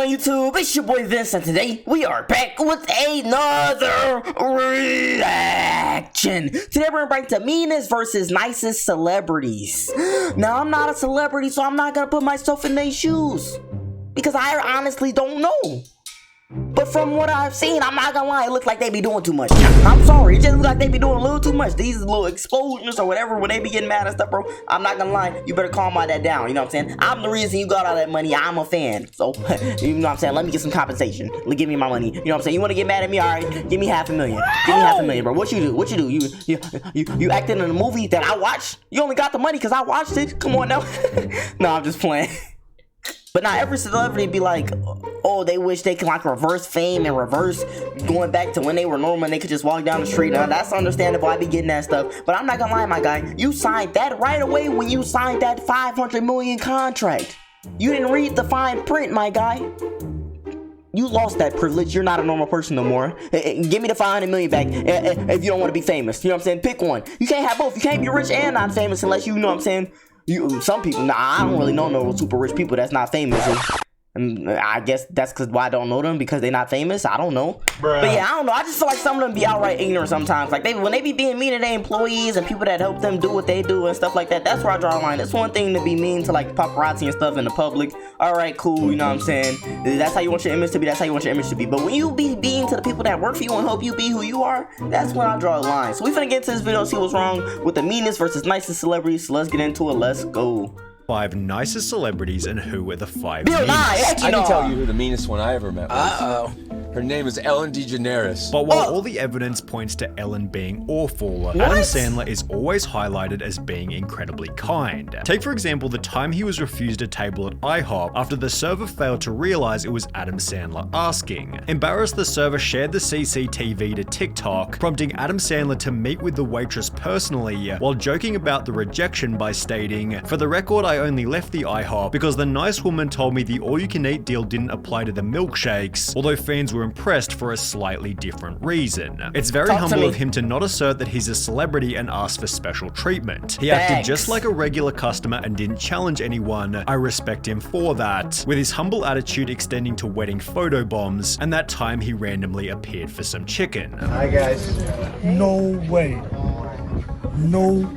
on YouTube? It's your boy Vince, and today we are back with another reaction. Today we're going to Meanest versus Nicest celebrities. Now, I'm not a celebrity, so I'm not going to put myself in their shoes, because I honestly don't know. But from what I've seen, I'm not gonna lie, it looks like they be doing too much. I'm sorry, it just looks like they be doing a little too much. These little explosions or whatever, when they be getting mad and stuff, bro, I'm not gonna lie, you better calm all that down, you know what I'm saying? I'm the reason you got all that money, I'm a fan. So, you know what I'm saying, let me get some compensation. Give me my money, you know what I'm saying? You wanna get mad at me? Alright, give me $500,000. Give me $500,000, bro. What you do? What you do? You acted in a movie that I watched? You only got the money because I watched it? Come on now. No, I'm just playing. But not every celebrity be like, oh, they wish they could like reverse fame and reverse going back to when they were normal and they could just walk down the street. Now that's understandable, I be getting that stuff. But I'm not gonna lie, my guy, you signed that right away when you signed that $500 million contract. You didn't read the fine print, my guy. You lost that privilege. You're not a normal person no more. Give me the $500 million back if you don't want to be famous. You know what I'm saying? Pick one. You can't have both. You can't be rich and not famous unless you know what I'm saying. Some people, nah, I don't really know no super rich people that's not famous. And I guess that's why I don't know them, because they're not famous. I don't know. Bruh. But yeah, I don't know. I just feel like some of them be outright ignorant sometimes. Like when they be being mean to their employees and people that help them do what they do and stuff like that. That's where I draw a line. It's one thing to be mean to like paparazzi and stuff in the public. All right, cool. You know what I'm saying? That's how you want your image to be. That's how you want your image to be. But when you be mean to the people that work for you and help you be who you are, that's when I draw a line. So we finna get into this video and see what's wrong with the meanest versus nicest celebrities. So let's get into it. Let's go. 5 nicest celebrities and who are the 5 Bill meanest. Nye, I can tell you who the meanest one I ever met was. Her name is Ellen DeGeneres. But while all the evidence points to Ellen being awful, Adam Sandler is always highlighted as being incredibly kind. Take for example the time he was refused a table at IHOP after the server failed to realize it was Adam Sandler asking. Embarrassed, the server shared the CCTV to TikTok, prompting Adam Sandler to meet with the waitress personally, while joking about the rejection by stating, "For the record, I only left the IHOP because the nice woman told me the all-you-can-eat deal didn't apply to the milkshakes," although fans were impressed for a slightly different reason. It's very humble of him to not assert that he's a celebrity and ask for special treatment. He acted just like a regular customer and didn't challenge anyone. I respect him for that, with his humble attitude extending to wedding photo bombs and that time he randomly appeared for some chicken. Hi guys. No way. No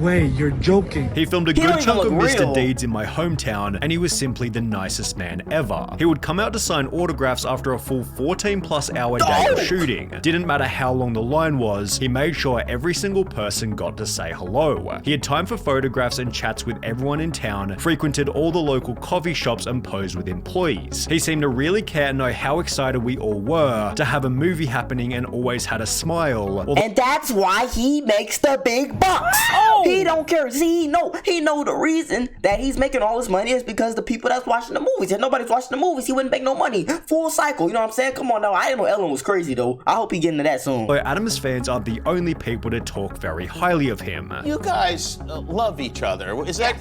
way, you're joking. He filmed a good chunk of Mr. Deeds in my hometown, and he was simply the nicest man ever. He would come out to sign autographs after a full 14+ hour day of shooting. Didn't matter how long the line was, he made sure every single person got to say hello. He had time for photographs and chats with everyone in town, frequented all the local coffee shops and posed with employees. He seemed to really care and know how excited we all were to have a movie happening and always had a smile. And that's why he makes the big bucks. He don't care. See, he know the reason that he's making all this money is because the people that's watching the movies. If nobody's watching the movies, he wouldn't make no money. Full cycle, you know what I'm saying? Come on now. I didn't know Ellen was crazy though. I hope he get into that soon. But Adam's fans aren't the only people to talk very highly of him. You guys love each other. Is that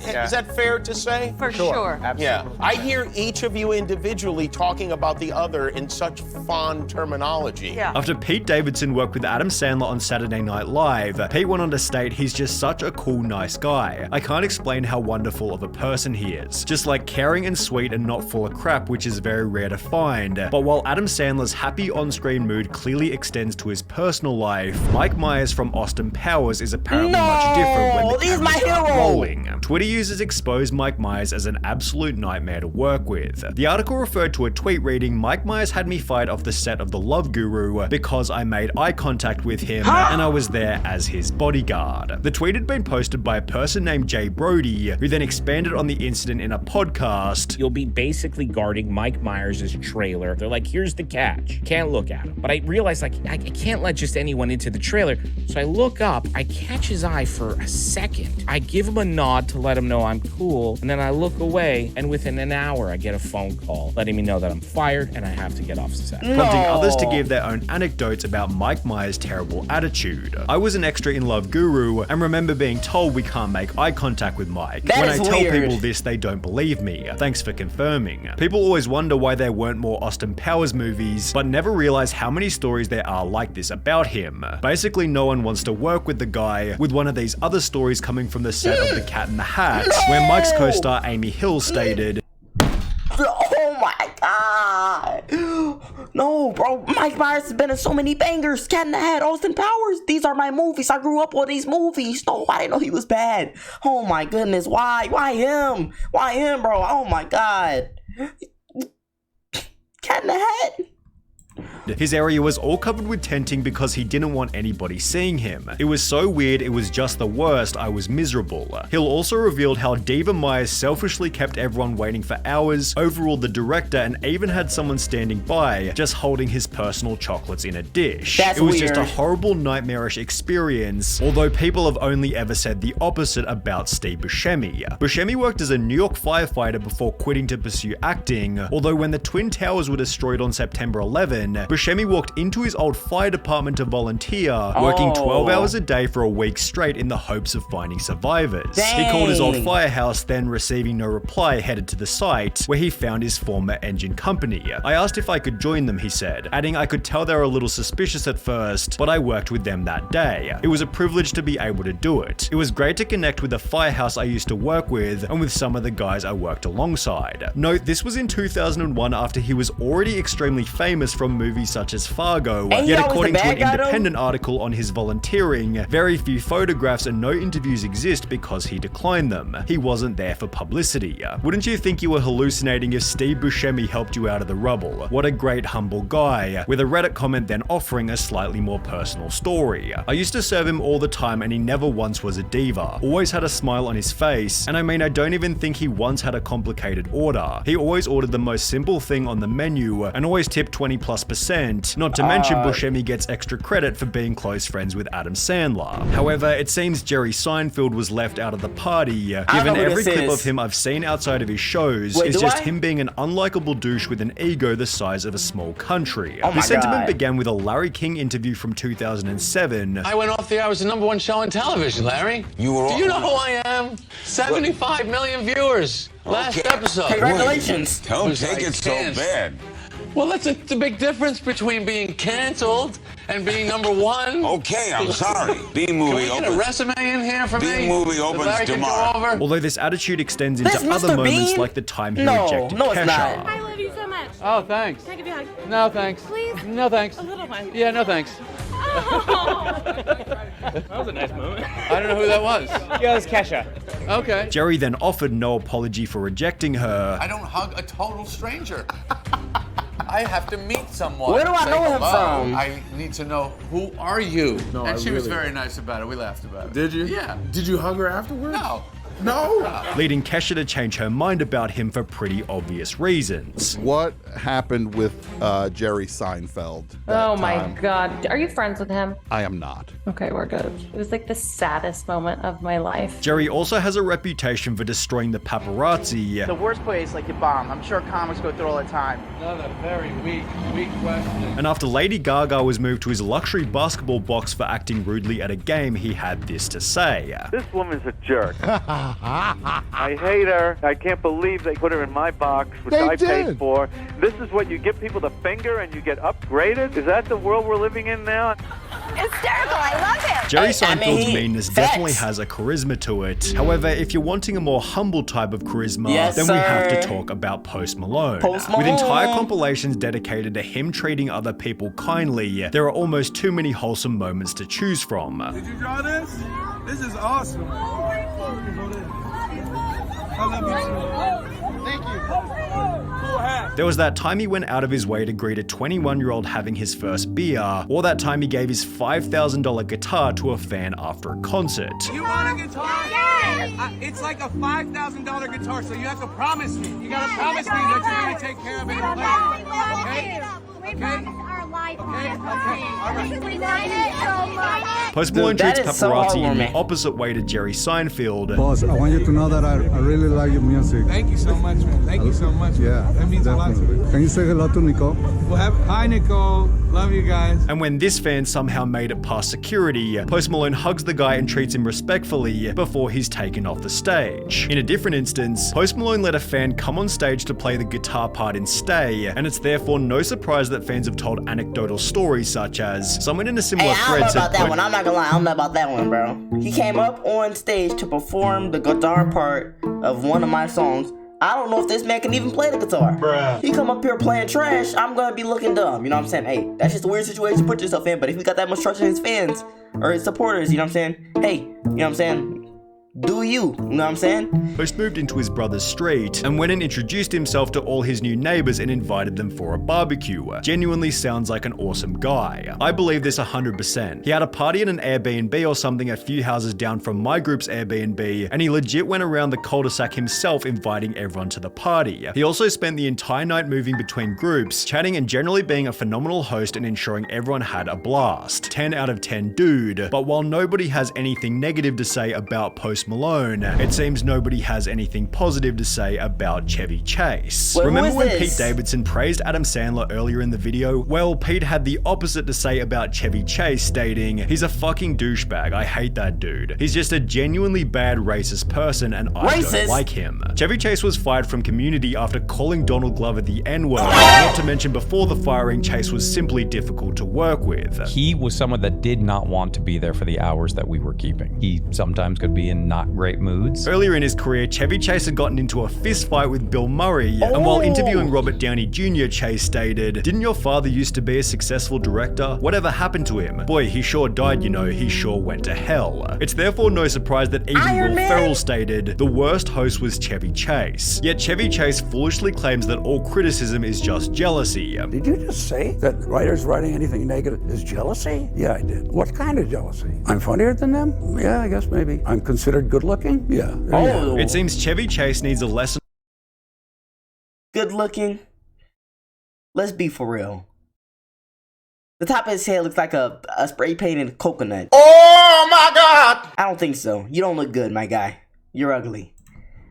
fair to say? For sure. Absolutely. Yeah. I hear each of you individually talking about the other in such fond terminology. Yeah. After Pete Davidson worked with Adam Sandler on Saturday Night Live, Pete went on to state he's just such a cool, nice guy. I can't explain how wonderful of a person he is. Just like caring and sweet and not full of crap, which is very rare to find. But while Adam Sandler's happy on-screen mood clearly extends to his personal life, Mike Myers from Austin Powers is apparently much different when the cameras start rolling. Twitter users exposed Mike Myers as an absolute nightmare to work with. The article referred to a tweet reading, "Mike Myers had me fired off the set of The Love Guru because I made eye contact with him and I was there as his bodyguard." The tweet had been posted by a person named Jay Brody, who then expanded on the incident in a podcast. You'll be basically guarding Mike Myers' trailer. They're like, here's the catch. Can't look at him. But I realized, like, I can't let just anyone into the trailer. So I look up, I catch his eye for a second. I give him a nod to let him know I'm cool. And then I look away, and within an hour, I get a phone call letting me know that I'm fired and I have to get off set. Prompting others to give their own anecdotes about Mike Myers' terrible attitude. I was an extra in Love Guru and remember being told we can't make eye contact with Mike. When I tell people this, they don't believe me. Thanks for confirming. People always wonder why there weren't more Austin Powers movies, but never realize how many stories there are like this about him. Basically, no one wants to work with the guy, with one of these other stories coming from the set of The Cat in the Hat, where Mike's co-star Amy Hill stated, Oh my, my god. No, bro. Mike Myers has been in so many bangers. Cat in the Hat, Austin Powers. These are my movies. I grew up on these movies. No, I didn't know he was bad. Oh my goodness. Why? Why him? Why him, bro? Oh my god. Cat in the Hat. His area was all covered with tenting because he didn't want anybody seeing him. It was so weird, it was just the worst, I was miserable. Hill also revealed how Diva Myers selfishly kept everyone waiting for hours, overruled the director, and even had someone standing by, just holding his personal chocolates in a dish. That's it was weird. just a horrible, nightmarish experience, although people have only ever said the opposite about Steve Buscemi. Buscemi worked as a New York firefighter before quitting to pursue acting, although when the Twin Towers were destroyed on September 11, Buscemi walked into his old fire department to volunteer, working 12 hours a day for a week straight in the hopes of finding survivors. Dang. He called his old firehouse, then receiving no reply, headed to the site, where he found his former engine company. I asked if I could join them, he said, adding I could tell they were a little suspicious at first, but I worked with them that day. It was a privilege to be able to do it. It was great to connect with the firehouse I used to work with, and with some of the guys I worked alongside. Note, this was in 2001 after he was already extremely famous from movies such as Fargo, And yet he always according the to an bad guy, though? independent article on his volunteering, very few photographs and no interviews exist because he declined them. He wasn't there for publicity. Wouldn't you think you were hallucinating if Steve Buscemi helped you out of the rubble? What a great humble guy, with a Reddit comment then offering a slightly more personal story. I used to serve him all the time and he never once was a diva. Always had a smile on his face, and I mean I don't even think he once had a complicated order. He always ordered the most simple thing on the menu and always tipped 20+%, not to mention Buscemi gets extra credit for being close friends with Adam Sandler. However, it seems Jerry Seinfeld was left out of the party, given who every this clip is. of him I've seen outside of his shows Wait, is do just I? him being an unlikable douche with an ego the size of a small country. Oh my This sentiment God. began with a Larry King interview from 2007. I went off the air. I was the #1 show on television, Larry. You were Do you know who I am? 75 million viewers. Last Okay. episode. Congratulations. Don't Was take I it so can't. bad. Well, that's the big difference between being canceled and being #1. Okay, I'm sorry. B Can movie we get a opens. resume in here for me? B-movie that opens Larry can go tomorrow. over? Although this attitude extends into That's other Mr. moments Bean? like the time he No, rejected no, it's Kesha. not. I love you so much. Oh, thanks. Can I give you a hug? No, thanks. Please? No, thanks. A little one. Yeah, no, thanks. Oh. That was a nice moment. I don't know who that was. Yeah, it's Kesha. Okay. Jerry then offered no apology for rejecting her. I don't hug a total stranger. I have to meet someone. Where do I say know him hello. from? I need to know, who are you? No, and I she was really- very nice about it. We laughed about it. Did you? Yeah. Did you hug her afterwards? No. No? Leading Kesha to change her mind about him for pretty obvious reasons. What happened with Jerry Seinfeld? Oh my God. Are you friends with him? I am not. Okay, we're good. It was like the saddest moment of my life. Jerry also has a reputation for destroying the paparazzi. The worst place, like, you bomb. I'm sure comics go through all the time. Another very weak question. And after Lady Gaga was moved to his luxury basketball box for acting rudely at a game, he had this to say. This woman's a jerk. I hate her. I can't believe they put her in my box, which They I did. paid for. This is what you give people the finger and you get upgraded? Is that the world we're living in now? Hysterical. I love him. Jerry I Seinfeld's mean, meanness facts. definitely has a charisma to it. However, if you're wanting a more humble type of charisma, Yes, then we have to sir. talk about Post Malone. Post With entire Malone. compilations dedicated to him treating other people kindly, there are almost too many wholesome moments to choose from. Did you draw this? This is awesome. I love you too. Thank you. Cool hat. There was that time he went out of his way to greet a 21-year-old having his first beer, or that time he gave his $5,000 guitar to a fan after a concert. You want a guitar? Yes. It's like a $5,000 guitar, so you have to promise me. You gotta promise me that you're gonna take care of it later. Okay? Okay? Post Malone Dude, that treats is so paparazzi in the heartwarming. opposite way to Jerry Seinfeld. Boss, I want you to know that I really like your music. Thank you so much, man. Thank you so much. Yeah, that means a lot to me. Can you say hello to Nicole? Hi, Nicole. Love you guys. And when this fan somehow made it past security, Post Malone hugs the guy and treats him respectfully before he's taken off the stage. In a different instance, Post Malone let a fan come on stage to play the guitar part in Stay, and it's therefore no surprise that fans have told anecdotal stories such as, someone in a similar Hey, I don't know thread said, about that one. I'm not gonna lie. I don't know about that one, bro. He came up on stage to perform the guitar part of one of my songs, I don't know if this man can even play the guitar. Bruh. He come up here playing trash, I'm gonna be looking dumb. You know what I'm saying? Hey, that's just a weird situation to put yourself in. But if he got that much trust in his fans or his supporters, you know what I'm saying? Hey, you know what I'm saying? Do you know what I'm saying? Post moved into his brother's street and went and introduced himself to all his new neighbors and invited them for a barbecue. Genuinely sounds like an awesome guy. I believe this 100%. He had a party in an Airbnb or something a few houses down from my group's Airbnb, and he legit went around the cul-de-sac himself inviting everyone to the party. He also spent the entire night moving between groups, chatting and generally being a phenomenal host and ensuring everyone had a blast. 10 out of 10 dude. But while nobody has anything negative to say about Post Malone, it seems nobody has anything positive to say about Chevy Chase. Wait, remember when this? Pete Davidson praised Adam Sandler earlier in the video? Well, Pete had the opposite to say about Chevy Chase, stating, "He's a fucking douchebag. I hate that dude. He's just a genuinely bad racist person and I don't like him." Chevy Chase was fired from Community after calling Donald Glover the N-word, not to mention before the firing, Chase was simply difficult to work with. He was someone that did not want to be there for the hours that we were keeping. He sometimes could be in not great moods. Earlier in his career, Chevy Chase had gotten into a fist fight with Bill Murray, and while interviewing Robert Downey Jr., Chase stated, "Didn't your father used to be a successful director? Whatever happened to him? Boy, he sure died, you know, he sure went to hell." It's therefore no surprise that even Will Ferrell stated, "The worst host was Chevy Chase." Yet Chevy Chase foolishly claims that all criticism is just jealousy. Did you just say that writers writing anything negative is jealousy? Yeah, I did. What kind of jealousy? I'm funnier than them? Yeah, I guess maybe. I'm considered good looking? Yeah. It seems Chevy Chase needs a lesson. Good looking? Let's be for real. The top of his head looks like a spray painted coconut. Oh my God! I don't think so. You don't look good, my guy. You're ugly.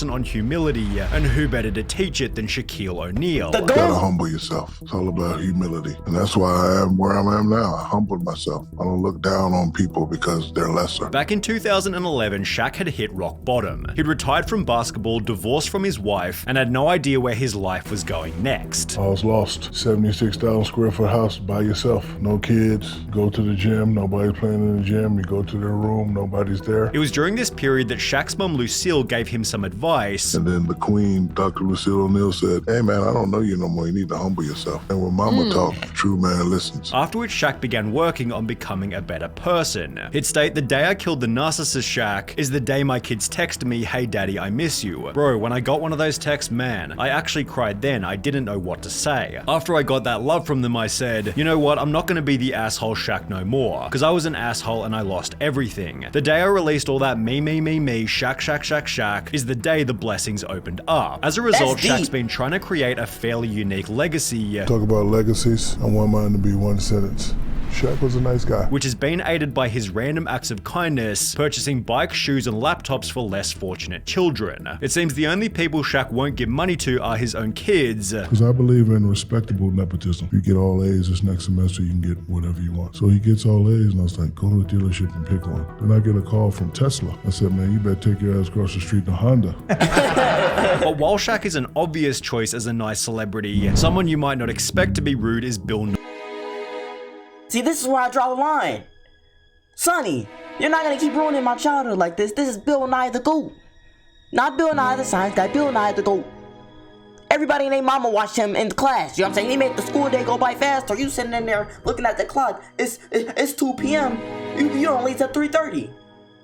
On humility, and who better to teach it than Shaquille O'Neal? You gotta humble yourself. It's all about humility. And that's why I am where I am now. I humbled myself. I don't look down on people because they're lesser. Back in 2011, Shaq had hit rock bottom. He'd retired from basketball, divorced from his wife, and had no idea where his life was going next. I was lost. 76,000 square foot house by yourself. No kids. Go to the gym. Nobody's playing in the gym. You go to their room. Nobody's there. It was during this period that Shaq's mum Lucille gave him some advice. And then the queen, Dr. Lucille O'Neal, said, "Hey man, I don't know you no more. You need to humble yourself." And when mama talks, the true man listens. After which Shaq began working on becoming a better person. He'd state, "The day I killed the narcissist Shaq is the day my kids texted me, 'Hey daddy, I miss you.' Bro, when I got one of those texts, man, I actually cried then. I didn't know what to say. After I got that love from them, I said, you know what, I'm not gonna be the asshole Shaq no more. Because I was an asshole and I lost everything. The day I released all that me, Shaq is the day the blessings opened up. As a result, Shaq's been trying to create a fairly unique legacy. Talk about legacies. I want mine to be one sentence. Shaq was a nice guy. Which has been aided by his random acts of kindness, purchasing bikes, shoes, and laptops for less fortunate children. It seems the only people Shaq won't give money to are his own kids. Because I believe in respectable nepotism. If you get all A's this next semester, you can get whatever you want. So he gets all A's, and I was like, go to the dealership and pick one. Then I get a call from Tesla. I said, man, you better take your ass across the street to Honda. But while Shaq is an obvious choice as a nice celebrity, someone you might not expect to be rude is Bill Nye. See, this is where I draw the line. Sonny, you're not gonna keep ruining my childhood like this. This is Bill Nye the GOAT. Not Bill Nye the Science Guy, Bill Nye the GOAT. Everybody and their mama watched him in the class. You know what I'm saying? He made the school day go by faster. You sitting in there looking at the clock. It's 2 p.m. You don't leave till 3:30.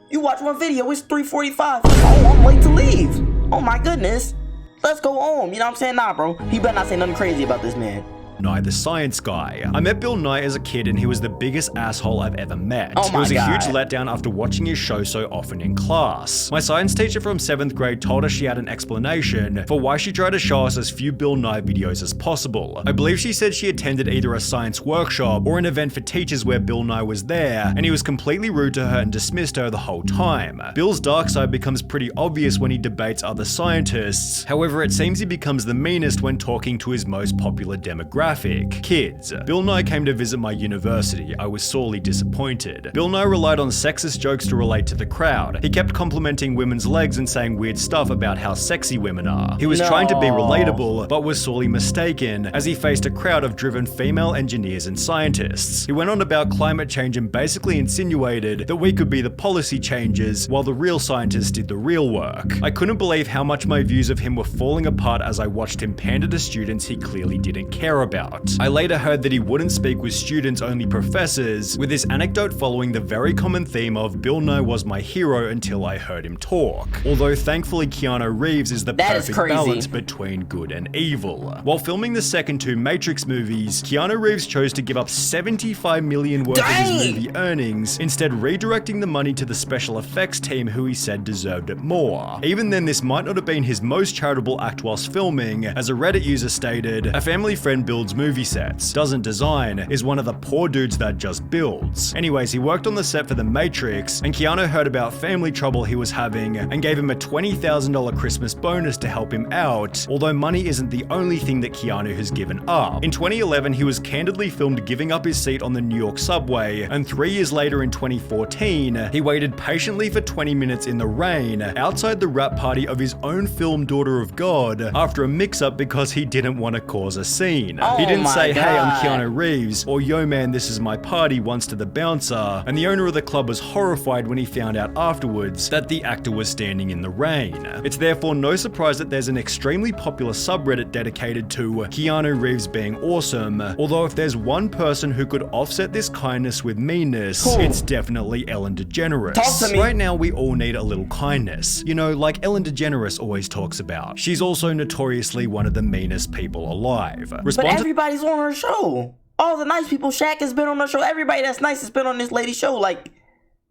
You watch one video, it's 3:45. Oh, I'm late to leave. Oh my goodness. Let's go home. You know what I'm saying? Nah, bro. He better not say nothing crazy about this man. Nye the Science Guy. I met Bill Nye as a kid and he was the biggest asshole I've ever met. Oh my it was a God. huge letdown after watching his show so often in class. My science teacher from 7th grade told us she had an explanation for why she tried to show us as few Bill Nye videos as possible. I believe she said she attended either a science workshop or an event for teachers where Bill Nye was there and he was completely rude to her and dismissed her the whole time. Bill's dark side becomes pretty obvious when he debates other scientists. However, it seems he becomes the meanest when talking to his most popular demographic. graphic. Kids. Bill Nye came to visit my university. I was sorely disappointed. Bill Nye relied on sexist jokes to relate to the crowd. He kept complimenting women's legs and saying weird stuff about how sexy women are. He was trying to be relatable, but was sorely mistaken, as he faced a crowd of driven female engineers and scientists. He went on about climate change and basically insinuated that we could be the policy changers while the real scientists did the real work. I couldn't believe how much my views of him were falling apart as I watched him pander to students he clearly didn't care about. I later heard that he wouldn't speak with students, only professors, with this anecdote following the very common theme of Bill Nye was my hero until I heard him talk. Although thankfully Keanu Reeves is the perfect balance between good and evil. While filming the second two Matrix movies, Keanu Reeves chose to give up $75 million worth of his movie earnings, instead redirecting the money to the special effects team who he said deserved it more. Even then, this might not have been his most charitable act whilst filming. As a Reddit user stated, a family friend builds movie sets, doesn't design, is one of the poor dudes that just builds. Anyways, he worked on the set for The Matrix, and Keanu heard about family trouble he was having and gave him a $20,000 Christmas bonus to help him out, although money isn't the only thing that Keanu has given up. In 2011, he was candidly filmed giving up his seat on the New York subway, and 3 years later in 2014, he waited patiently for 20 minutes in the rain outside the wrap party of his own film Daughter of God after a mix-up because he didn't want to cause a scene. He didn't say, hey, I'm Keanu Reeves, or yo man, this is my party once to the bouncer, and the owner of the club was horrified when he found out afterwards that the actor was standing in the rain. It's therefore no surprise that there's an extremely popular subreddit dedicated to Keanu Reeves being awesome, although if there's one person who could offset this kindness with meanness, it's definitely Ellen DeGeneres. Talk to me. Right now we all need a little kindness, you know, like Ellen DeGeneres always talks about. She's also notoriously one of the meanest people alive. But everybody's on her show. All the nice people, Shaq has been on her show. Everybody that's nice has been on this lady's show. Like,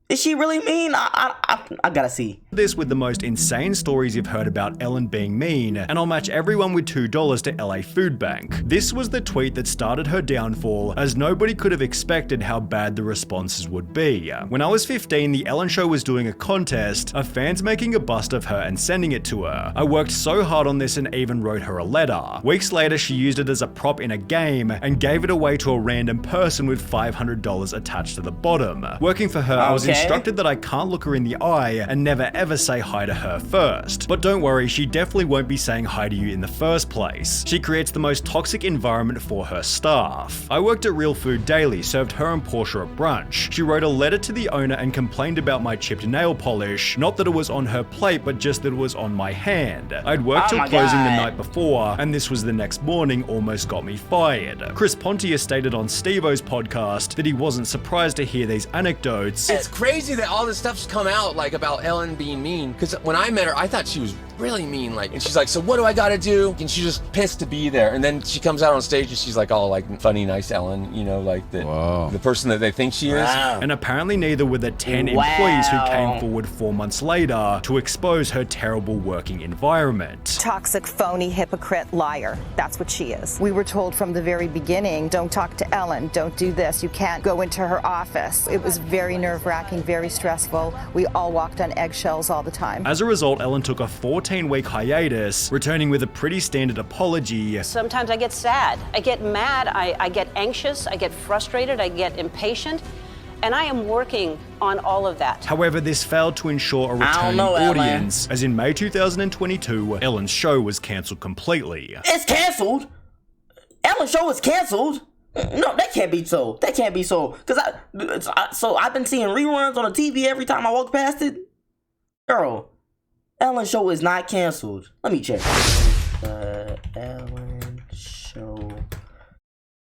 is she really mean? I gotta see. This with the most insane stories you've heard about Ellen being mean, and I'll match everyone with $2 to LA Food Bank. This was the tweet that started her downfall, as nobody could have expected how bad the responses would be. When I was 15, the Ellen Show was doing a contest of fans making a bust of her and sending it to her. I worked so hard on this and even wrote her a letter. Weeks later, she used it as a prop in a game and gave it away to a random person with $500 attached to the bottom. Working for her, I was instructed that I can't look her in the eye and never ever say hi to her first. But don't worry, she definitely won't be saying hi to you in the first place. She creates the most toxic environment for her staff. I worked at Real Food Daily, served her and Portia at brunch. She wrote a letter to the owner and complained about my chipped nail polish. Not that it was on her plate, but just that it was on my hand. I'd worked till closing the night before, and this was the next morning, almost got me fired. Chris Pontius stated on Steve-O's podcast that he wasn't surprised to hear these anecdotes. It's crazy that all this stuff's come out, like, about Ellen being mean, because when I met her, I thought she was really mean, like, and she's like, so what do I gotta do? And she's just pissed to be there, and then she comes out on stage and she's like all like funny, nice Ellen, you know, like the person that they think she is. And apparently neither were the 10 employees who came forward 4 months later to expose her terrible working environment. Toxic, phony, hypocrite, liar. That's what she is. We were told from the very beginning, don't talk to Ellen, don't do this, you can't go into her office. It was very nerve-wracking, very stressful. We all walked on eggshells all the time. As a result, Ellen took a 14-week hiatus, returning with a pretty standard apology. Sometimes I get sad, I get mad, I get anxious, I get frustrated, I get impatient, and I am working on all of that. However, this failed to ensure a returning audience, as in May 2022, Ellen's show was cancelled completely. It's cancelled? Ellen's show is cancelled? No, that can't be so. That can't be so. Because I've been seeing reruns on the TV every time I walk past it. Girl, Ellen's show is not canceled. Let me check. Ellen show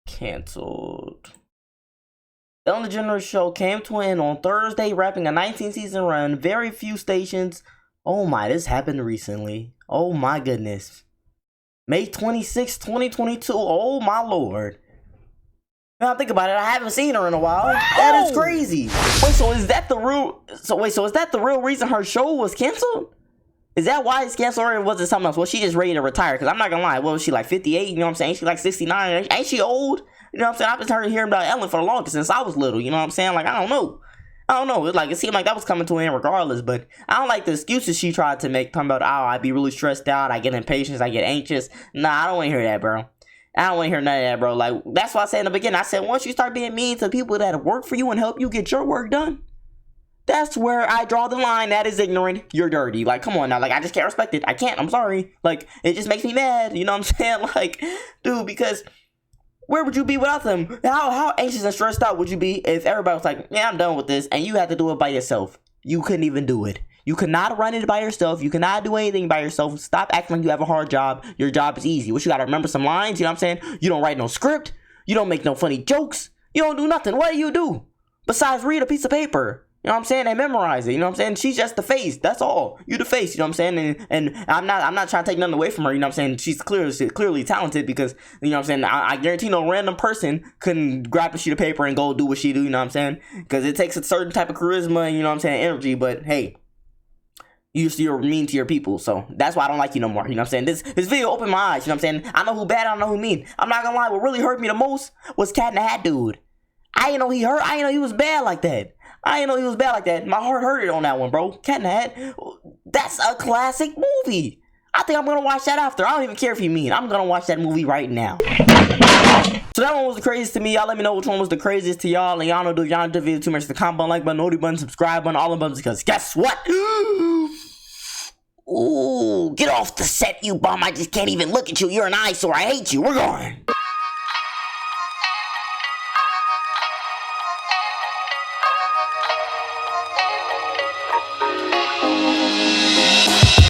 canceled. The Ellen DeGeneres show came to an end on Thursday, wrapping a 19-season run. Very few stations. Oh my, this happened recently. Oh my goodness. May 26, 2022. Oh my lord. Now think about it, I haven't seen her in a while. That is crazy. Wait, so is that the real? So is that the real reason her show was canceled? Is that why it's canceled, or was it something else? Was she just ready to retire? Because I'm not gonna lie, what was she, like 58? You know what I'm saying? Ain't she like 69? Ain't she old? You know what I'm saying? I've been hearing about Ellen for the longest since I was little. You know what I'm saying? Like I don't know. It seemed like that was coming to an end regardless. But I don't like the excuses she tried to make, talking about, oh, I'd be really stressed out, I get impatient, I get anxious. Nah, I don't want to hear that, bro. I don't want to hear none of that, bro. Like, that's why I said in the beginning. I said, once you start being mean to people that work for you and help you get your work done, that's where I draw the line. That is ignorant. You're dirty. Like, come on now. Like, I just can't respect it. I can't. I'm sorry. Like, it just makes me mad. You know what I'm saying? Like, dude, because where would you be without them? How anxious and stressed out would you be if everybody was like, yeah, I'm done with this, and you had to do it by yourself? You couldn't even do it. You cannot run it by yourself. You cannot do anything by yourself. Stop acting like you have a hard job. Your job is easy. What, you gotta remember some lines? You know what I'm saying? You don't write no script. You don't make no funny jokes. You don't do nothing. What do? Besides read a piece of paper. You know what I'm saying? And memorize it. You know what I'm saying? She's just the face. That's all. You the face. You know what I'm saying? And I'm not trying to take nothing away from her. You know what I'm saying? She's clearly talented because, you know what I'm saying? I guarantee no random person couldn't grab a sheet of paper and go do what she do. You know what I'm saying? Because it takes a certain type of charisma and, you know what I'm saying, energy. But hey, you're mean to your people, so that's why I don't like you no more. You know what I'm saying? This video opened my eyes. You know what I'm saying? I know who bad, I don't know who mean. I'm not gonna lie, what really hurt me the most was Cat in the Hat dude. I didn't know he hurt. I didn't know he was bad like that. My heart hurted on that one, bro. Cat in the Hat. That's a classic movie. I think I'm gonna watch that after. I don't even care if you mean. I'm gonna watch that movie right now. So that one was the craziest to me. Y'all let me know which one was the craziest to y'all. And y'all know, do y'all the video too much, the comment button, like button, noty button, subscribe button, all the buttons, because guess what? Ooh, get off the set, you bum. I just can't even look at you. You're an eyesore. I hate you. We're going.